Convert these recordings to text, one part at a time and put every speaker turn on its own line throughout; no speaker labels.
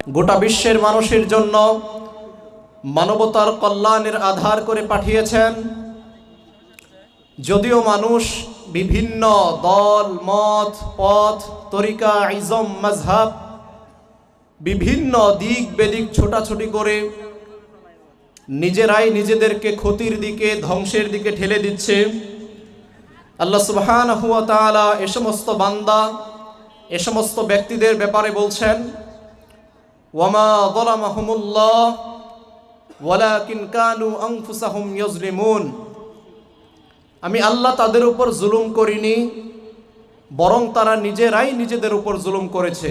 গোটা বিশ্বের মানুষের জন্য মানবতার কল্যাণের আধার করে পাঠিয়েছেন। যদিও মানুষ বিভিন্ন দল মত পথ তরিকা ইজম মাযহাব বিভিন্ন দিক বেদিক ছোটাছুটি করে নিজেরাই নিজেদেরকে ক্ষতির দিকে ধ্বংসের দিকে ঠেলে দিচ্ছে, আল্লাহ সুবহানাহু ওয়া তাআলা এ সমস্ত বান্দা এ সমস্ত ব্যক্তিদের ব্যাপারে বলছেন, ওয়ামা যালামাহুমুল্লাহ ওয়ালাকিন কানু আনফুসাহুম ইয়াজলিমুন। আমি আল্লাহ তাদের উপর জুলুম করিনি, বরং তারা নিজেরাই নিজেদের উপর জুলুম করেছে।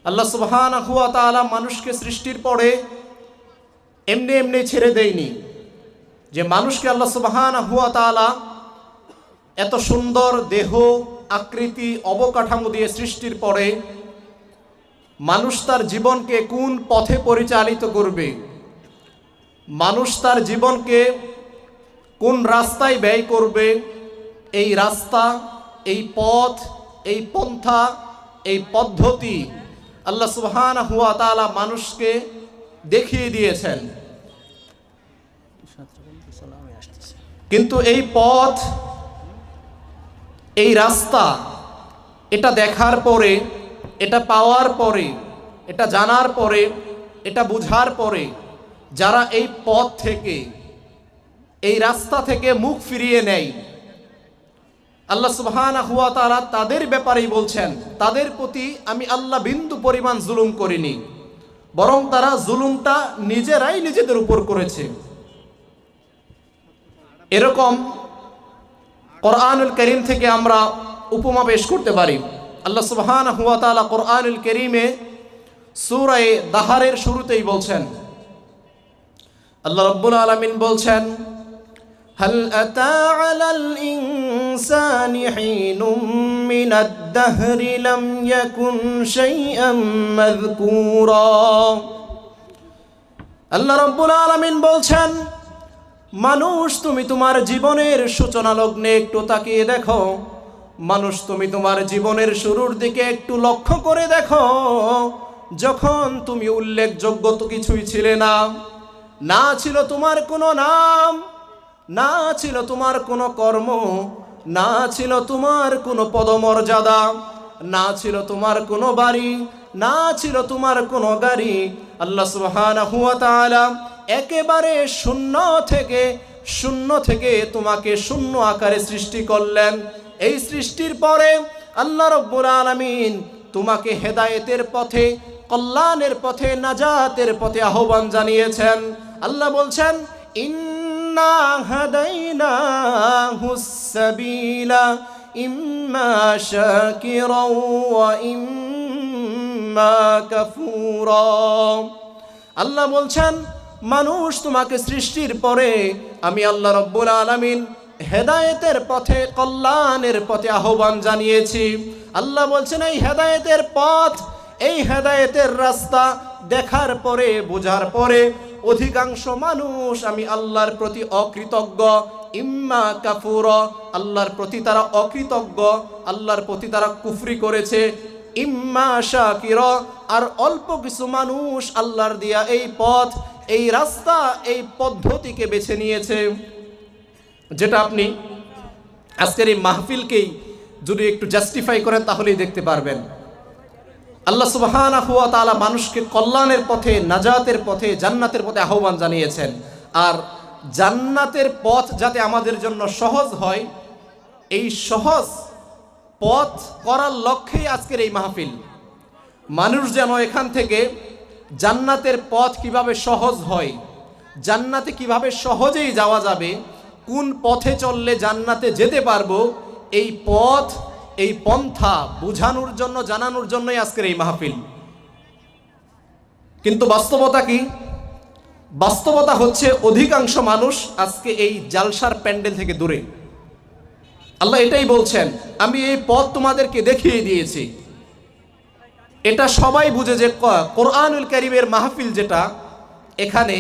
আল্লাহ সুবহানাহু ওয়া তাআলা মানুষকে সৃষ্টির পরে এমনি এমনি ছেড়ে দেয়নি, যে মানুষকে আল্লাহ সুবহানাহু ওয়া তাআলা এত সুন্দর দেহ আকৃতি অবকাঠামো দিয়ে সৃষ্টির পরে মানুষ তার জীবনকে কোন পথে পরিচালিত করবে, মানুষ তার জীবনকে কোন রাস্তায় ব্যয় করবে, এই রাস্তা এই পথ এই পন্থা এই পদ্ধতি আল্লাহ সুবহানাহু ওয়া তাআলা মানুষকে দেখিয়ে দিয়েছেন। কিন্তু এই পথ এই রাস্তা এটা দেখার পরে, এটা পাওয়ার পরে, এটা জানার পরে, এটা বুঝার পরে যারা এই পথ থেকে এই রাস্তা থেকে মুখ ফিরিয়ে নেয়, আল্লাহ সুবহানাহু ওয়া তাআলা তাদের ব্যাপারেই বলছেন, তাদের প্রতি আমি আল্লাহ বিন্দু পরিমাণ জুলুম করিনি, বরং তারা জুলুমটা নিজেরাই নিজেদের উপর করেছে। এরকম কোরআনুল কারীম থেকে আমরা উপমা পেশ করতে পারি। আল্লাহ সুবহানাহু ওয়া তাআলা কোরআনুল কারীমে সূরা দাহরের শুরুতেই বলছেন, আল্লাহ রাব্বুল আলামিন বলছেন, হাল আতা আলাল ইনসানি হিনুম মিনাদ দাহরি লাম ইয়াকুন শাইআম মাযকুরা। আল্লাহ রাব্বুল আলামিন বলছেন, মানুষ তুমি তোমার জীবনের সূচনা লগ্নে একটু তাকিয়ে দেখো, মানুষ তুমি তোমার জীবনের শুরুর দিকে একটু লক্ষ্য করে দেখো, যখন তুমি উল্লেখযোগ্য তো কিছুই ছিলে না, না ছিল তোমার কোনো নাম, না ছিল তোমার কোনো কর্ম, না ছিল তোমার কোনো পদমর্যাদা, না ছিল তোমার কোনো বাড়ি, না ছিল তোমার কোনো গাড়ি। আল্লাহ সুবহানাহু ওয়া তাআলা একেবারে শূন্য থেকে তোমাকে শূন্য আকারে সৃষ্টি করলেন। এই সৃষ্টির পরে আল্লাহ রাব্বুল আলামিন তোমাকে হেদায়েতের পথে কল্যাণের পথে নাজাতের পথে আহ্বান জানিয়েছেন। আল্লাহ বলছেন, ইন্না হাদাইনাহুস সাবিলা ইম্মা শাকিরাও ওয়া ইম্মা কাফুরা। আল্লাহ বলছেন, মানুষ তোমাকে সৃষ্টির পরে আমি আল্লাহ রাব্বুল আলামিন হেদায়েতের পথে কল্যাণের পথে আহ্বান জানিয়েছি। আল্লাহ বলছেন, এই হেদায়েতের পথ এই হেদায়েতের রাস্তা দেখার পরে বোঝার পরে অধিকাংশ মানুষ আমি আল্লাহর প্রতি অকৃতজ্ঞ, ইম্মা কাফুরা, আল্লাহর প্রতি তারা অকৃতজ্ঞ, আল্লাহর প্রতি তারা কুফরি করেছে, ইম্মা শাকিরা, আর অল্প কিছু মানুষ আল্লাহর দিয়া এই পথ এই রাস্তা এই পদ্ধতিকে বেছে নিয়েছে। যেটা আপনি আজকের এই মাহফিলকেই যদি একটু জাস্টিফাই করেন তাহলেই দেখতে পারবেন। আল্লাহ সুবহানাহু ওয়া তাআলা মানুষকে কল্যাণের পথে নাজাতের পথে জান্নাতের পথে আহ্বান জানিয়েছেন। আর জান্নাতের পথ যাতে আমাদের জন্য সহজ হয়, এই সহজ পথ করার লক্ষ্যেই আজকের এই মাহফিল। মানুষ যেন এখান থেকে জান্নাতের পথ কিভাবে সহজ হয়, জান্নাতে কিভাবে সহজেই যাওয়া যাবে, কোন পথে চললে জান্নাতে যেতে পারবো, এই পথ এই পন্থা বুঝানোর জন্য জানানোর জন্যই আজকের এই মাহফিল। কিন্তু বাস্তবতা কি? বাস্তবতা হচ্ছে অধিকাংশ মানুষ আজকে এই জালসার প্যান্ডেল থেকে দূরে। আল্লাহ এটাই বলছেন, আমি এই পথ তোমাদেরকে দেখিয়ে দিয়েছি। এটা সবাই বুঝে যে কোরআনুল কারীমের মাহফিল যেটা, এখানে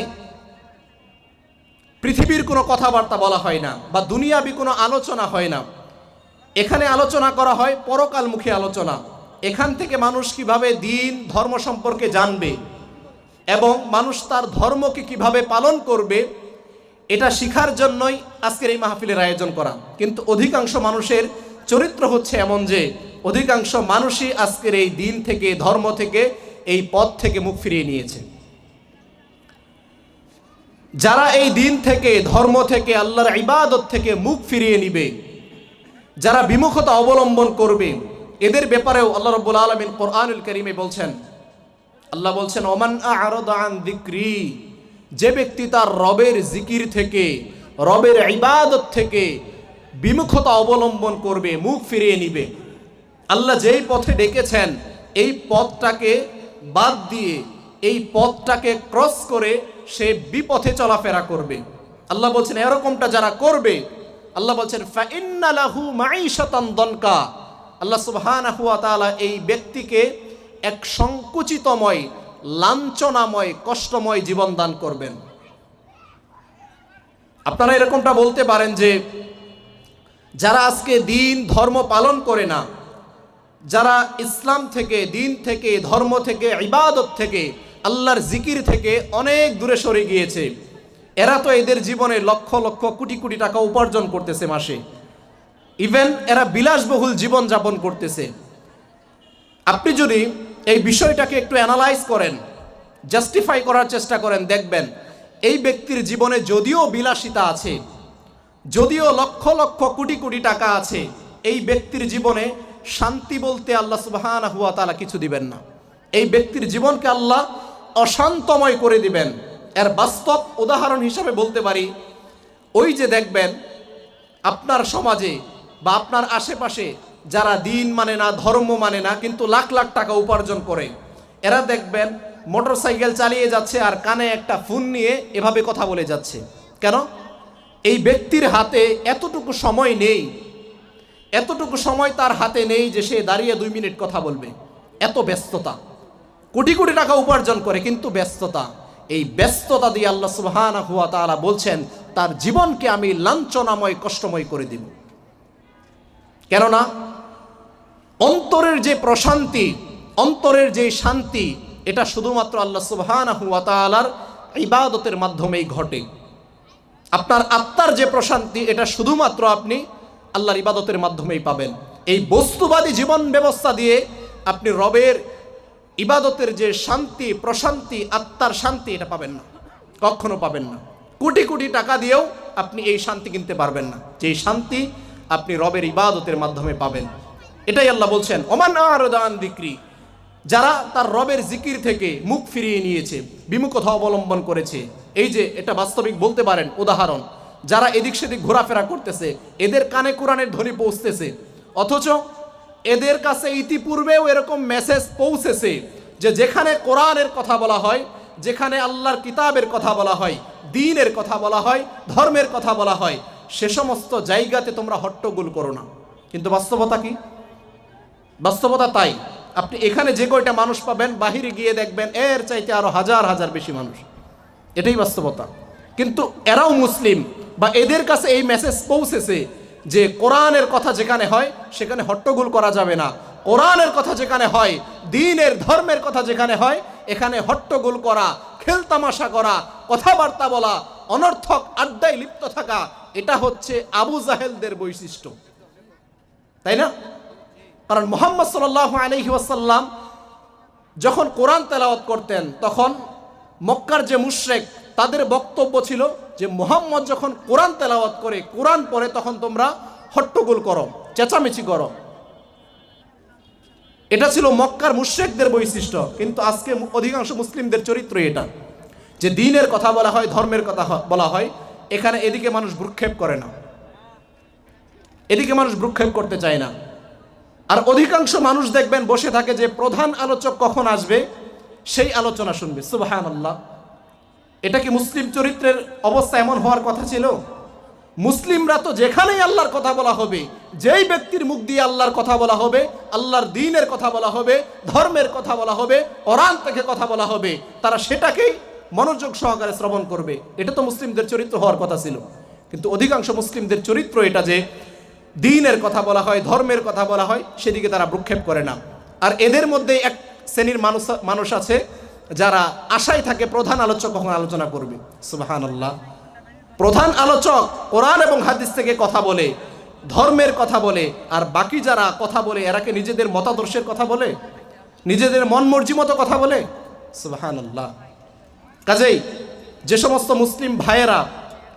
পৃথিবীর কোনো কথাবার্তা বলা হয় না বা দুনিয়াবি কোনো আলোচনা হয় না। এখানে আলোচনা করা হয় পরকালমুখী আলোচনা। এখান থেকে মানুষ কিভাবে দিন ধর্ম সম্পর্কে জানবে এবং মানুষ তার ধর্মকে কিভাবে পালন করবে, এটা শিখার জন্যই আজকের এই মাহফিলের আয়োজন করা। কিন্তু অধিকাংশ মানুষের চরিত্র হচ্ছে এমন যে অধিকাংশ মানুষই আজকের এই দিন থেকে, ধর্ম থেকে, এই পথ থেকে মুখ ফিরিয়ে নিয়েছে। যারা এই দিন থেকে, ধর্ম থেকে, আল্লাহর ইবাদত থেকে মুখ ফিরিয়ে নিবে, যারা বিমুখতা অবলম্বন করবে, এদের ব্যাপারেও আল্লাহ রাব্বুল আলামিন কোরআনুল কারীমে বলছেন, আল্লাহ বলছেন ওমান আ'রাদা আন যিকরি, যে ব্যক্তি তার রবের জিকির থেকে, রবের ইবাদত থেকে বিমুখতা অবলম্বন করবে, মুখ ফিরিয়ে নিবে, আল্লাহ যেই পথে ডেকেছেন এই পথটাকে বাদ দিয়ে, এই পথটাকে ক্রস করে সে বিপথে চলাফেরা করবে। আল্লাহ বলছেন এরকমটা যারা করবে, আল্লাহ বলছেন ফাইন্না লাহু মাঈশাতান দনকা, আল্লাহ সুবহানাহু ওয়া তাআলা এই ব্যক্তিকে এক সংকুচিতময়, লাঞ্ছনাময়, কষ্টময় জীবন দান করবেন। আপনারা এরকমটা বলতে পারেন যে যারা আজকে দিন ধর্ম পালন করে না, যারা ইসলাম থেকে, দিন থেকে, ধর্ম থেকে, ইবাদত থেকে, আল্লাহর জিকির থেকে অনেক দূরে সরে গিয়েছে, এরা তো এদের জীবনে লক্ষ লক্ষ কোটি কোটি টাকা উপার্জন করতেছে মাসে, ইভেন এরা বিলাসবহুল জীবন যাপন করতেছে। আপনি যদি এই বিষয়টাকে একটু অ্যানালাইজ করেন, জাস্টিফাই করার চেষ্টা করেন, দেখবেন এই ব্যক্তির জীবনে যদিও বিলাসিতা আছে, যদিও লক্ষ লক্ষ কোটি কোটি টাকা আছে, এই ব্যক্তির জীবনে শান্তি বলতে আল্লাহ সুবহানাহু ওয়া তাআলা কিছু দিবেন না। এই ব্যক্তির জীবনকে আল্লাহ অশান্তময় করে দিবেন। এর বাস্তব উদাহরণ হিসাবে বলতে পারি, ওই যে দেখবেন আপনার সমাজে বা আপনার আশেপাশে যারা দিন মানে না, ধর্ম মানে না, কিন্তু লাখ লাখ টাকা উপার্জন করে, এরা দেখবেন মোটরসাইকেল চালিয়ে যাচ্ছে আর কানে একটা ফোন নিয়ে এভাবে কথা বলে যাচ্ছে। কেন? এই ব্যক্তির হাতে এতটুকু সময় নেই, এতটুকু সময় তার হাতে নেই যে সে দাঁড়িয়ে 2 মিনিট কথা বলবে। এত ব্যস্ততা, কোটি কোটি টাকা উপার্জন করে কিন্তু ব্যস্ততা। এই ব্যস্ততা দিয়ে আল্লাহ সুবহানাহু ওয়া তাআলা বলছেন তার জীবনকে আমি লাঞ্ছনাময়, কষ্টময় করে দিব। কেননা অন্তরের যে প্রশান্তি, অন্তরের যে শান্তি, এটা শুধুমাত্র আল্লাহ সুবহানাহু ওয়া তাআলার ইবাদতের মাধ্যমেই ঘটে। আপনার আত্মার যে প্রশান্তি, এটা শুধুমাত্র আপনি আল্লাহর ইবাদতের মাধ্যমেই পাবেন। এই বস্তুবাদী জীবন ব্যবস্থা দিয়ে আপনি রবের ইবাদতের যে শান্তি, প্রশান্তি, আত্মার শান্তি, এটা পাবেন না, কখনো পাবেন না। কোটি কোটি টাকা দিয়েও আপনি এই শান্তি কিনতে পারবেন না, যে শান্তি আপনি রবের ইবাদতের মাধ্যমে পাবেন। এটাই আল্লাহ বলছেন ওমান আ'রাদা আন যিকরি, যারা তার রবের জিকির থেকে মুখ ফিরিয়ে নিয়েছে, বিমুখতা অবলম্বন করেছে। এই যে এটা বাস্তবিক বলতে পারেন উদাহরণ, যারা এদিক সেদিক ঘোরাফেরা করতেছে, এদের কানে কোরআনের ধ্বনি পৌঁছতেছে, অথচ এদের কাছে ইতিপূর্বেও এরকম মেসেজ পৌঁছেছে যে যেখানে কোরআনের কথা বলা হয়, যেখানে আল্লাহর কিতাবের কথা বলা হয়, দ্বীনের কথা বলা হয়, ধর্মের কথা বলা হয়, সে সমস্ত জায়গাতে তোমরা হট্টগোল করো না। কিন্তু বাস্তবতা কি? বাস্তবতা তাই, আপনি এখানে যে কয়টা মানুষ পাবেন, বাহিরে গিয়ে দেখবেন এর চাইতে আরো হাজার হাজার বেশি মানুষ। এটাই বাস্তবতা। কিন্তু এরাও মুসলিম, বা এদের কাছে এই মেসেজ পৌঁছেছে যে কোরআনের কথা যেখানে হয় সেখানে হট্টগোল করা যাবে না, কোরআনের কথা যেখানে হয়, দ্বীনের, ধর্মের কথা যেখানে হয়, এখানে হট্টগোল করা, খেলতামাশা করা, কথাবার্তা বলা, অনর্থক আড্ডায় লিপ্ত থাকা, এটা হচ্ছে আবু জাহেলদের বৈশিষ্ট্য, তাই না? কারণ মুহাম্মদ সাল্লাল্লাহু আলাইহি ওয়াসাল্লাম যখন কোরআন তেলাওয়াত করতেন, তখন মক্কার যে মুশরিক, তাদের বক্তব্য ছিল যে মুহাম্মদ যখন কোরআন তেলাওয়াত করে, কোরআন পড়ে, তখন তোমরা হট্টগোল করো, চেঁচামেচি করো। এটা ছিল মক্কার মুশরিকদের বৈশিষ্ট্য। কিন্তু আজকে অধিকাংশ মুসলিমদের চরিত্র এটা, যে দ্বীনের কথা বলা হয়, ধর্মের কথা বলা হয়, এখানে এদিকে মানুষ ভ্রুক্ষেপ করে না, এদিকে মানুষ ভ্রুক্ষেপ করতে চায় না। আর অধিকাংশ মানুষ দেখবেন বসে থাকে যে প্রধান আলোচক কখন আসবে সেই আলোচনা শুনবে। সুবহানাল্লাহ, এটা কি মুসলিম চরিত্রের অবস্থা এমন হওয়ার কথা ছিল? মুসলিমরা তো যেখানেই আল্লাহর কথা বলা হবে, যেই ব্যক্তির মুখ দিয়ে আল্লাহর কথা বলা হবে, আল্লাহর দ্বীনের কথা বলা হবে, ধর্মের কথা বলা হবে, কোরআন থেকে কথা বলা হবে, তারা সেটাকেই মনোযোগ সহকারে শ্রবণ করবে। এটা তো মুসলিমদের চরিত্র হওয়ার কথা ছিল। কিন্তু অধিকাংশ মুসলিমদের চরিত্র এটা যে দ্বীনের কথা বলা হয়, ধর্মের কথা বলা হয়, সেদিকে তারা ভ্রুক্ষেপ করে না। আর এদের মধ্যে এক শ্রেণীর মানুষ আছে যারা আশায় থাকে প্রধান আলোচক কখন আলোচনা করবে। সুবহানাল্লাহ। প্রধান আলোচক কোরআন এবং হাদিস থেকে কথা বলে, ধর্মের কথা বলে, আর বাকি যারা কথা বলে এরা কি নিজেদের মতাদর্শের কথা বলে, নিজেদের মন মর্জি মতো কথা বলে? সুবহানাল্লাহ। কাজেই যে সমস্ত মুসলিম ভাইয়েরা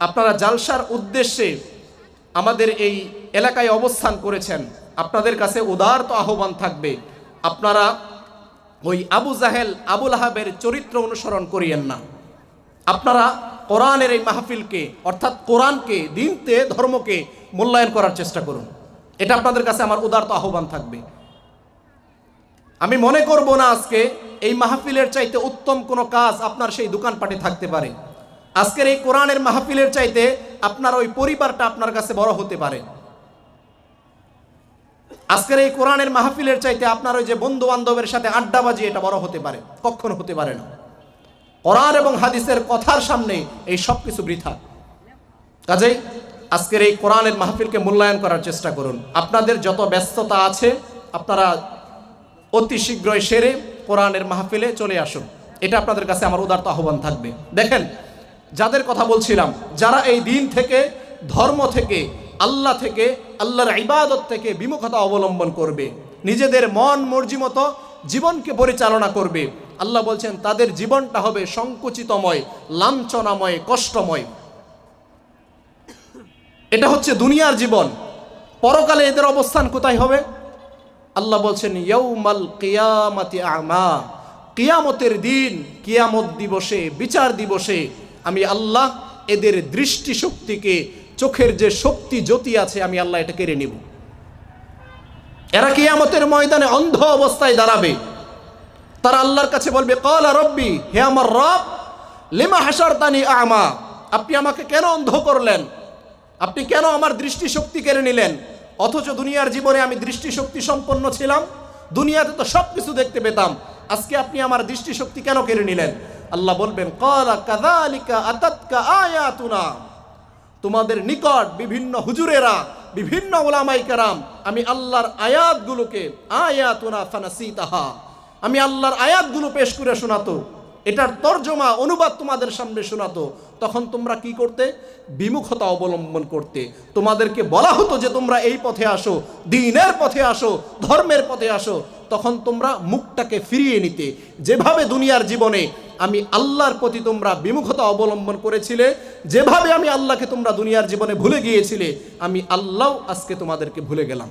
আপনারা জালসার উদ্দেশ্যে আমাদের এই এলাকায় অবস্থান করেছেন, আপনাদের কাছে উদারত আহ্বান থাকবে, আপনারা ওই আবু জাহেল আবুল আহাবের চরিত্র অনুসরণ করিয়েন না। আপনারা কোরআনের এই মাহফিলকে অর্থাৎ কোরআনকে, দিনকে, ধর্মকে মূল্যায়ন করার চেষ্টা করুন। এটা আপনাদের কাছে আমার উদারত আহ্বান থাকবে। আমি মনে করব না আজকে এই মাহফিলের চাইতে উত্তম কোনো কাজ আপনার সেই দোকানপাটে থাকতে পারে। আজকের এই কোরআনের মাহফিলের চাইতে আপনার ওই পরিবারটা আপনার কাছে বড় হতে পারে। আজকের এই কোরআনের মাহফিলের চাইতে আপনার ওই যে বন্ধু বান্ধবের সাথে আড্ডাবাজি এটা বড় হতে পারে, কখনো হতে পারে না। কোরআন এবং হাদিসের কথার সামনে এই সব কিছু বৃথা। কাজেই আজকের এই কোরআনের মাহফিলকে মূল্যায়ন করার চেষ্টা করুন। আপনাদের যত ব্যস্ততা আছে আপনারা অতি শীঘ্রই সেরে কোরআনের মাহফিলে চলে আসুন। এটা আপনাদের কাছে আমার উদারত আহ্বান থাকবে। দেখেন, যাদের কথা বলছিলাম, যারা এই দিন থেকে, ধর্ম থেকে, আল্লাহ থেকে, আল্লাহর ইবাদত থেকে বিমুখতা অবলম্বন করবে, নিজেদের মন মর্জি মতো জীবনকে পরিচালনা করবে, আল্লাহ বলছেন তাদের জীবনটা হবে সংকুচিতময়, লাঞ্ছনাময়, কষ্টময়। এটা হচ্ছে দুনিয়ার জীবন। পরকালে এদের অবস্থান কোথায় হবে? আল্লাহ বলছেন ইয়াউমাল কিয়ামাতি আমা, কিয়ামতের দিন, কিয়ামত দিবসে, বিচার দিবসে আমি আল্লাহ এদের দৃষ্টি শক্তিকে, চোখের যে শক্তি জ্যোতি আছে, আমি আল্লাহ এটা কেড়ে নিব। এরা কিয়ামতের ময়দানে অন্ধ অবস্থায় দাঁড়াবে। তারা আল্লাহর কাছে বলবে ক্বালা রব্বি, হে আমার রব, লিমা হাশারতানি আমা, আপনি আমাকে কেন অন্ধ করলেন? আপনি কেন আমার দৃষ্টিশক্তি কেড়ে নিলেন? অথচ দুনিয়ার জীবনে আমি দৃষ্টিশক্তি সম্পন্ন ছিলাম, দুনিয়াতে তো সব কিছু দেখতে পেতাম, আজকে আপনি আমার দৃষ্টিশক্তি কেন কেড়ে নিলেন? আল্লাহ বলবেন ক্বালা কাযালিকা আতাতকা আয়াতুনা, তোমাদের নিকট বিভিন্ন হুজুরেরা, বিভিন্ন উলামায়ে কেরাম আমি আল্লাহর আয়াতগুলোকে, আয়াতুনা ফানাসিতাহা, আমি আল্লাহর আয়াতগুলো পেশ করে শোনাতো, এটার তর্জমা অনুবাদ তোমাদের সামনে শোনাতো, তখন তোমরা কি করতে? বিমুখতা অবলম্বন করতে। তোমাদেরকে বলা হতো যে তোমরা এই পথে আসো, দ্বীনের পথে আসো, ধর্মের পথে আসো, তখন তোমরা মুখটাকে ফিরিয়ে নিতে। যেভাবে দুনিয়ার জীবনে আমি আল্লাহর প্রতি তোমরা বিমুখতা অবলম্বন করেছিলে, যেভাবে আমি আল্লাহকে তোমরা দুনিয়ার জীবনে ভুলে গিয়েছিলে, আমি আল্লাহ আজকে তোমাদেরকে ভুলে গেলাম।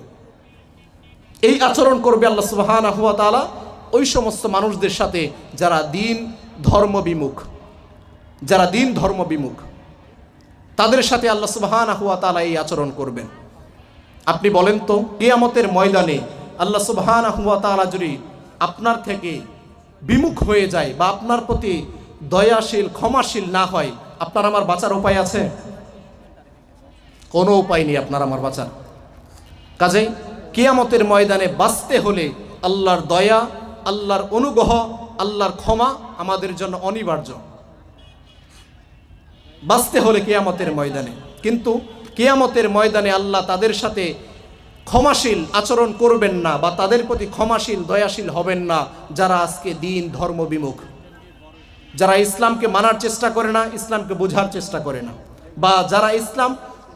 এই আচরণ করবে আল্লাহ সুবহানাহু ওয়া তাআলা ওই সমস্ত মানুষদের সাথে যারা দিন ধর্ম বিমুখ, যারা দিন ধর্ম বিমুখ, তাদের সাথে আল্লাহ সুবহানাহু ওয়া তাআলা এই আচরণ করবেন। আপনি বলেন তো, কিয়ামতের ময়দানে আল্লাহ সুবহানাহু ওয়া তাআলা যদি আপনার থেকে বিমুখ হয়ে যায় বা আপনার প্রতি দয়াশীল, ক্ষমাশীল না হয়, আপনার আমার বাঁচার উপায় আছে? কোনো উপায় নেই আপনার আমার বাঁচার। কাজেই কিয়ামতের ময়দানে বাঁচতে হলে আল্লাহর দয়া, আল্লাহর অনুগ্রহ, আল্লাহর ক্ষমা আমাদের জন্য অনিবার্য। বাঁচতে হলে কিয়ামতের ময়দানে। কিন্তু কিয়ামতের ময়দানে আল্লাহ তাদের সাথে ক্ষমাশীল আচরণ করবেন না বা তাদের প্রতি ক্ষমাশীল, দয়াশীল হবেন না যারা আজকে দিন ধর্ম বিমুখ, যারা ইসলামকে মানার চেষ্টা করে না, ইসলামকে বোঝার চেষ্টা করে না, বা যারা ইসলাম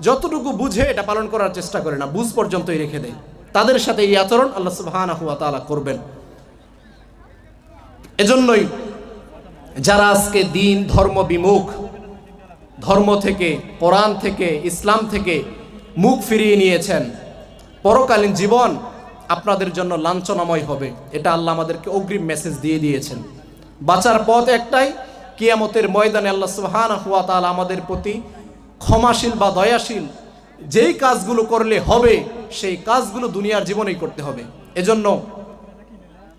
যতটুকু বুঝে এটা পালন করার চেষ্টা করে না, বুঝ পর্যন্তই রেখে দেয়। তাদের সাথে এই আচরণ আল্লাহ সুবহানাহু ওয়া তাআলা করবেন। এজন্যই যারা আজকে দিন ধর্ম বিমুখ, ধর্ম থেকে, কোরআন থেকে, ইসলাম থেকে মুখ ফিরিয়ে নিয়েছেন, পরকালীন জীবন আপনাদের জন্য লাঞ্ছনাময় হবে। এটা আল্লাহ আমাদেরকে অগ্রিম মেসেজ দিয়ে দিয়েছেন। বাঁচার পথ একটাই, কিয়ামতের ময়দানে আল্লাহ সুবহানাহু ওয়া তাআলা আমাদের প্রতি ক্ষমাশীল বা দয়াশীল যেই কাজগুলো করলে হবে, সেই কাজগুলো দুনিয়ার জীবনেই করতে হবে। এজন্য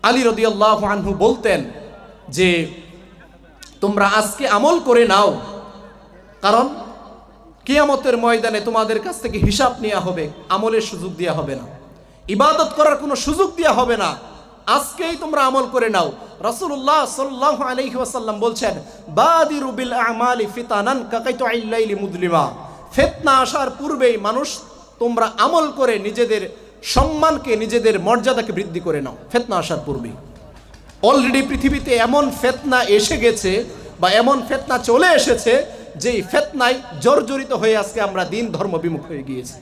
আলী রাদিয়াল্লাহু আনহু বলতেন যে তোমরা আজকে আমল করে নাও, কারণ কিয়ামতের ময়দানে তোমাদের কাছ থেকে হিসাব নেওয়া হবে, আমলের সুযোগ দেওয়া হবে না, ইবাদত করার কোনো সুযোগ দেওয়া হবে না। আজকেই তোমরা আমল করে নাও। রাসূলুল্লাহ সাল্লাল্লাহু আলাইহি ওয়াসাল্লাম বলছেন বাদিরু বিল আমালি ফিতানান কাকাইতুল লাইলি মুদলিমা, ফিতনা আসার পূর্বেই মানুষ তোমরা আমল করে নিজেদের সম্মানকে, নিজেদের মর্যাদাকে বৃদ্ধি করে নাও ফিতনা আসার পূর্বে। অলরেডি পৃথিবীতে এমন ফিতনা এসে গেছে বা এমন ফিতনা চলে এসেছে, যেই ফিতনায় জর্জরিত হয়ে আজকে আমরা দিন ধর্ম বিমুখ হয়ে গিয়েছি।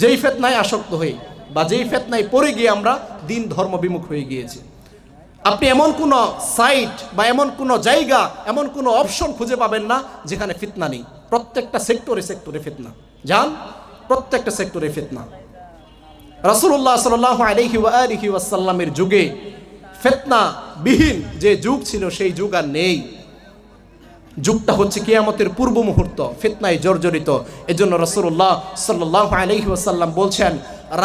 যেই ফিতনায় আসক্ত হয়ে বা যেই ফিতনায় পড়ে গিয়ে আমরা দিন ধর্ম বিমুখ হয়ে গিয়েছি। আপনি এমন কোনো সাইট বা এমন কোনো জায়গা, এমন কোনো অপশন খুঁজে পাবেন না যেখানে ফিতনা নেই। প্রত্যেকটা সেক্টরে সেক্টরে ফিতনা, যান প্রত্যেকটা সেক্টরে ফিতনা। রাসূলুল্লাহ সাল্লাল্লাহু আলাইহি ওয়াসাল্লামের যুগে ফিতনা বিহীন যে যুগ ছিল সেই যুগ আর নেই। যুগটা হচ্ছে কিয়ামতের পূর্ব মুহূর্ত, ফিতনায় জর্জরিত। এজন্য রাসূলুল্লাহ সাল্লাল্লাহু আলাইহি ওয়াসাল্লাম বলছেন,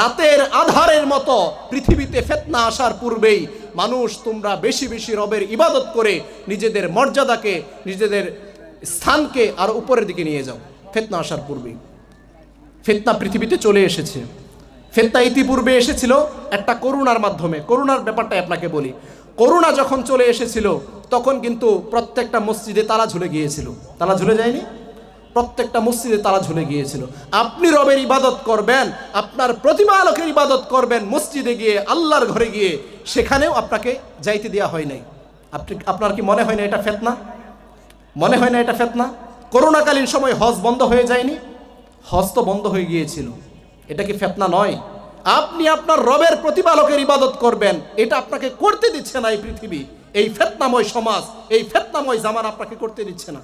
রাতের আধারের মতো পৃথিবীতে ফিতনা আসার পূর্বেই মানুষ তোমরা বেশি বেশি রবের ইবাদত করে নিজেদের মর্যাদাকে, নিজেদের স্থানকে আর উপরের দিকে নিয়ে যাও। ফিতনা আসার পূর্বেই ফিতনা পৃথিবীতে চলে এসেছে। ফিতনা ইতিপূর্বে এসেছিল একটা করোনার মাধ্যমে। করোনার ব্যাপারটা আপনাকে বলি। করোনা যখন চলে এসেছিল তখন কিন্তু প্রত্যেকটা মসজিদে তালা ঝুলে গিয়েছিল। তালা ঝুলে যায়নি? প্রত্যেকটা মসজিদে তালা ঝুলে গিয়েছিল। আপনি রবের ইবাদত করবেন, আপনার প্রতিপালকের ইবাদত করবেন মসজিদে গিয়ে, আল্লাহর ঘরে গিয়ে, সেখানেও আপনাকে যাইতে দেওয়া হয় নাই। আপনার কি মনে হয় না এটা ফিতনা? মনে হয় না এটা ফিতনা? করোনাকালীন সময় হজ বন্ধ হয়ে যায়নি? হজ তো বন্ধ হয়ে গিয়েছিল। এটা কি ফিতনা নয়? আপনি আপনার রবের প্রতিপালকের ইবাদত করবেন, এটা আপনাকে করতে দিচ্ছে না এই পৃথিবী। এই ফিতনাময় সমাজ, এই ফিতনাময় জামান আপনাকে করতে দিচ্ছে না।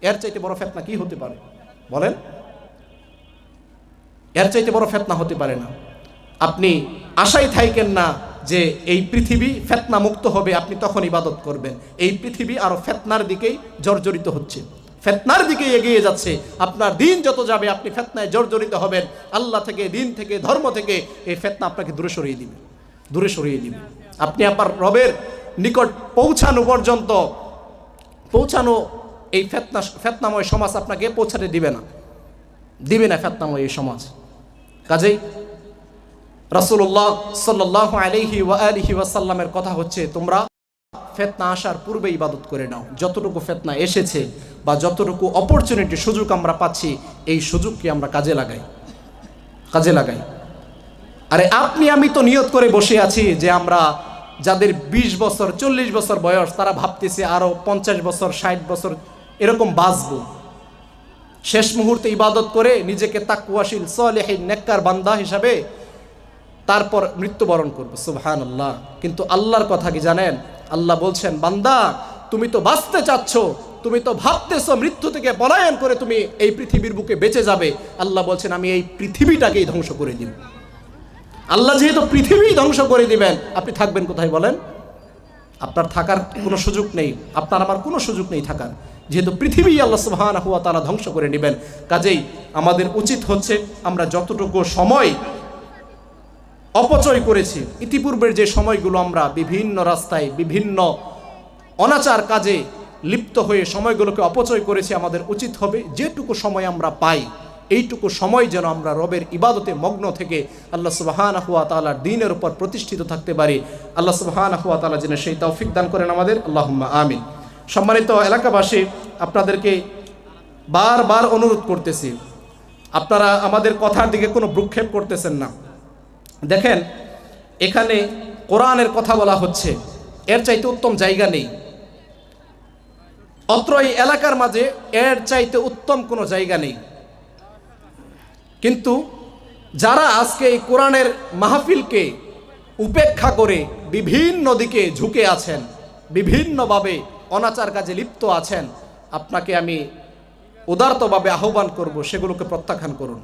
এর চাইতে বড় ফিতনা কি হতে পারে বলেন? এর চাইতে বড় ফিতনা হতে পারে না। আপনি আশায় থাকেন না যে এই পৃথিবী ফিতনা মুক্ত হবে, আপনি তখন ইবাদত করবেন। এই পৃথিবী আরো ফিতনার দিকেই জর্জরিত হচ্ছে, ফিতনার দিকে এগিয়ে যাচ্ছে। আপনার দিন যত যাবে আপনি ফিতনায় জর্জরিত হবেন। আল্লাহ থেকে, দিন থেকে, ধর্ম থেকে এই ফিতনা আপনাকে দূরে সরিয়ে দিবে, দূরে সরিয়ে দিবে। আপনি আপনার রবের নিকট পৌঁছানো পর্যন্ত, পৌঁছানো এই ফিতনাময় সমাজ আপনাকে পৌঁছাতে দিবে না, দিবে না ফিতনাময় এই সমাজ। কাজেই রাসূলুল্লাহ সাল্লাল্লাহু আলাইহি ওয়াসাল্লামের কথা হচ্ছে, তোমরা ফিতনা আসার পূর্বে ইবাদত করে নাও। যতটুকু ফিতনা এসেছে বা যতটুকু অপরচুনিটি, সুযোগ আমরা পাচ্ছি, এই সুযোগকে আমরা কাজে লাগাই, কাজে লাগাই। আরে আপনি আমি তো নিয়ত করে বসে আছি যে আমরা যাদের 20 বছর 40 বছর বয়স, তারা ভাবতেছে আরো 50 বছর 60 বছর এরকম বাঁচবো। শেষ মুহূর্তে ইবাদত করে নিজেকে তাকওয়াশীল সালেহিন নেককার বান্দা হিসাবে তারপর মৃত্যুবরণ করবো। সুবহানাল্লাহ। কিন্তু আল্লাহর কথা কি জানেন? আল্লাহ বলছেন, বান্দা তুমি তো বাঁচতে চাচ্ছ, তুমি তো ভাবতেছো মৃত্যু থেকে পলায়ন করে তুমি এই পৃথিবীর বুকে বেঁচে যাবে। আল্লাহ বলছেন, আমি এই পৃথিবীটাকেই ধ্বংস করে দিব। আল্লাহ যেহেতু পৃথিবী ধ্বংস করে দিবেন, আপনি থাকবেন কোথায় বলেন? আপনার থাকার কোনো সুযোগ নেই, আপনার আমার কোনো সুযোগ নেই থাকার, যেহেতু পৃথিবী আল্লাহ সুবহানাহু ওয়া তাআলা ধ্বংস করে নেবেন। কাজেই আমাদের উচিত হচ্ছে আমরা যতটুকু সময় অপচয় করেছি, ইতিপূর্বের যে সময়গুলো আমরা বিভিন্ন রাস্তায় বিভিন্ন অনাচার কাজে লিপ্ত হয়ে সময়গুলোকে অপচয় করেছি, আমাদের উচিত হবে যেটুকু সময় আমরা পাই, এইটুকু সময় যেন আমরা রবের ইবাদতে মগ্ন থেকে আল্লাহ সুবহানাহু ওয়া তাআলার দ্বীনের উপর প্রতিষ্ঠিত থাকতে পারি। আল্লাহ সুবহানাহু ওয়া তাআলা যেন সেই তৌফিক দান করেন আমাদের। আল্লাহুম্মা আমিন। সম্মানিত এলাকাবাসী, আপনাদেরকে বারবার অনুরোধ করতেছি, আপনারা আমাদের কথার দিকে কোনো ভ্রুক্ষেপ করতেছেন না। দেখেন, এখানে কোরআনের কথা বলা হচ্ছে, এর চাইতে উত্তম জায়গা নেই। অত্র এই এলাকার মাঝে এর চাইতে উত্তম কোনো জায়গা নেই। কিন্তু যারা আজকে এই কোরআনের মাহফিলকে উপেক্ষা করে বিভিন্ন দিকে ঝুঁকে আছেন, বিভিন্নভাবে অনাচার কাজে লিপ্ত আছেন, আপনাকে আমি উদারতভাবে আহ্বান করব, সেগুলোকে প্রত্যাখ্যান করুন।